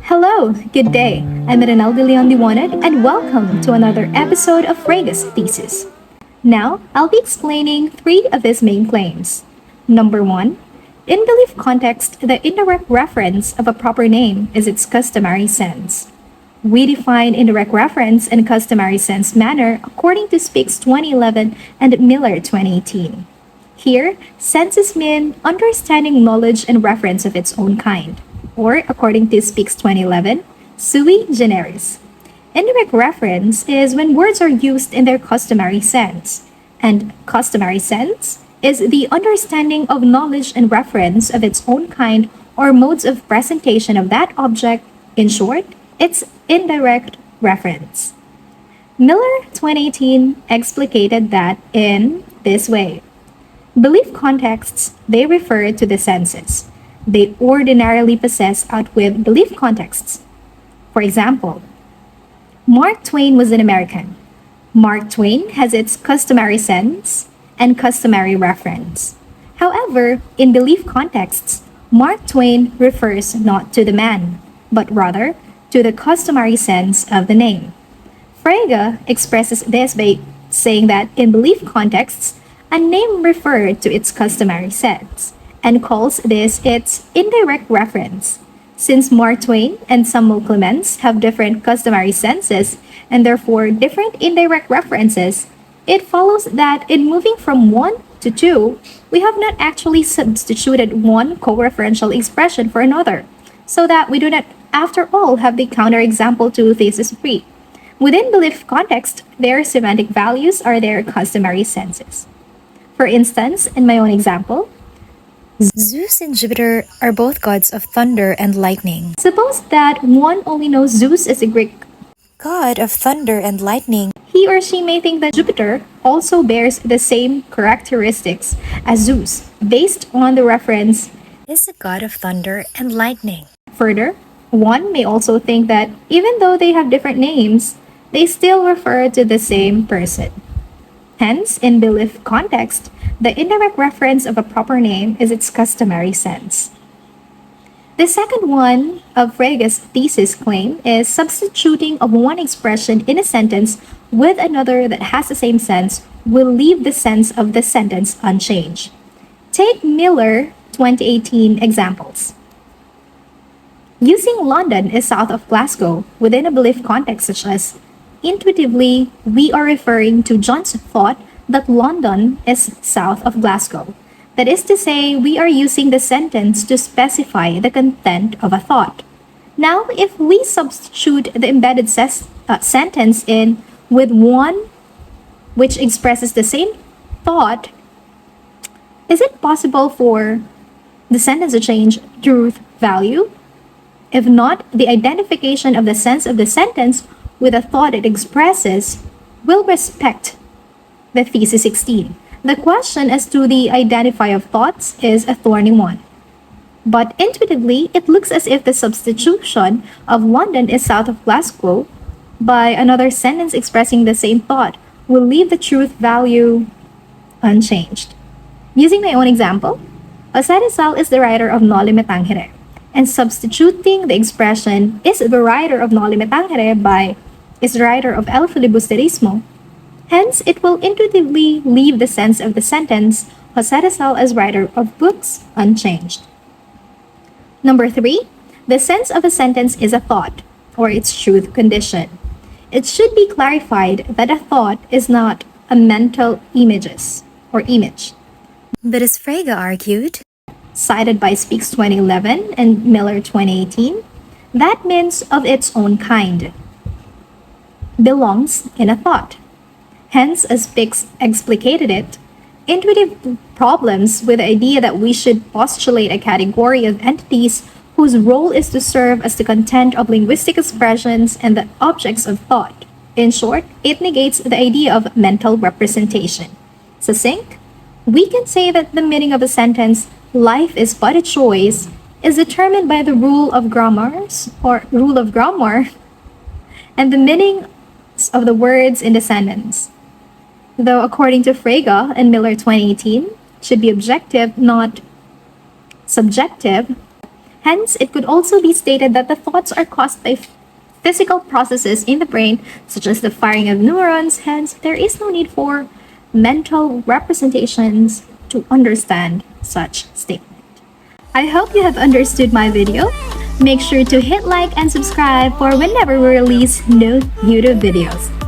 Hello, good day. I'm Renal de Leon Liwanag, and welcome to another episode of FREGE's Thesis. Now, I'll be explaining three of his main claims. Number one, in belief context, the indirect reference of a proper name is its customary sense. We define indirect reference and customary sense manner according to Speaks 2011 and Miller 2018. Here, senses mean understanding knowledge and reference of its own kind, or according to Speaks 2011, sui generis. Indirect reference is when words are used in their customary sense, and customary sense is the understanding of knowledge and reference of its own kind or modes of presentation of that object. In short, it's indirect reference. Miller 2018 explicated that in this way. Belief contexts, they refer to the senses. They ordinarily possess out with belief contexts. For example, Mark Twain was an American. Mark Twain has its customary sense and customary reference. However, in belief contexts, Mark Twain refers not to the man, but rather to the customary sense of the name. Frege expresses this by saying that in belief contexts, a name referred to its customary sense and calls this its indirect reference. Since Mark Twain and Samuel Clemens have different customary senses and therefore different indirect references, it follows that in moving from one to two, we have not actually substituted one co-referential expression for another, so that we do not, after all, have the counterexample to thesis 3. Within belief context, their semantic values are their customary senses. For instance, in my own example, Zeus and Jupiter are both gods of thunder and lightning. suppose that one only knows Zeus as a Greek. God of thunder and lightning He or she may think that Jupiter also bears the same characteristics as Zeus, based on the reference. is a god of thunder and lightning. Further, one may also think that even though they have different names, they still refer to the same person. Hence, in belief context, the indirect reference of a proper name is its customary sense. The second one of Frege's thesis claim is substituting of one expression in a sentence with another that has the same sense will leave the sense of the sentence unchanged. Take Miller 2018 examples. Using London is south of Glasgow within a belief context such as intuitively, we are referring to John's thought that London is south of Glasgow. That is to say, we are using the sentence to specify the content of a thought. Now, if we substitute the embedded sentence in with one which expresses the same thought, is it possible for the sentence to change truth value? If not, the identification of the sense of the sentence with a thought it expresses will respect the thesis 16. The question as to the identify of thoughts is a thorny one. But intuitively, it looks as if the substitution of London is south of Glasgow by another sentence expressing the same thought will leave the truth value unchanged. Using my own example, Jose Rizal is the writer of Noli Me Tangere, and substituting the expression is the writer of Noli Me Tangere by is the writer of El Filibusterismo. Hence, it will intuitively leave the sense of the sentence Jose Rizal as writer of books unchanged. Number 3, the sense of a sentence is a thought, or its truth condition. It should be clarified that a thought is not a mental or image. But as Frege argued, Cited by Speaks 2011 and Miller 2018, that means of its own kind, belongs in a thought. Hence, as Speaks explicated it, intuitive problems with the idea that we should postulate a category of entities whose role is to serve as the content of linguistic expressions and the objects of thought. In short, it negates the idea of mental representation. Succinct, we can say that the meaning of a sentence, life is but a choice, is determined by the rule of grammar, and the meaning of the words in the sentence. Though according to Frege and Miller 2018, should be objective, not subjective. Hence, it could also be stated that the thoughts are caused by physical processes in the brain, such as the firing of neurons. Hence, there is no need for mental representations to understand such statement. I hope you have understood my video. Make sure to hit like and subscribe for whenever we release new YouTube videos.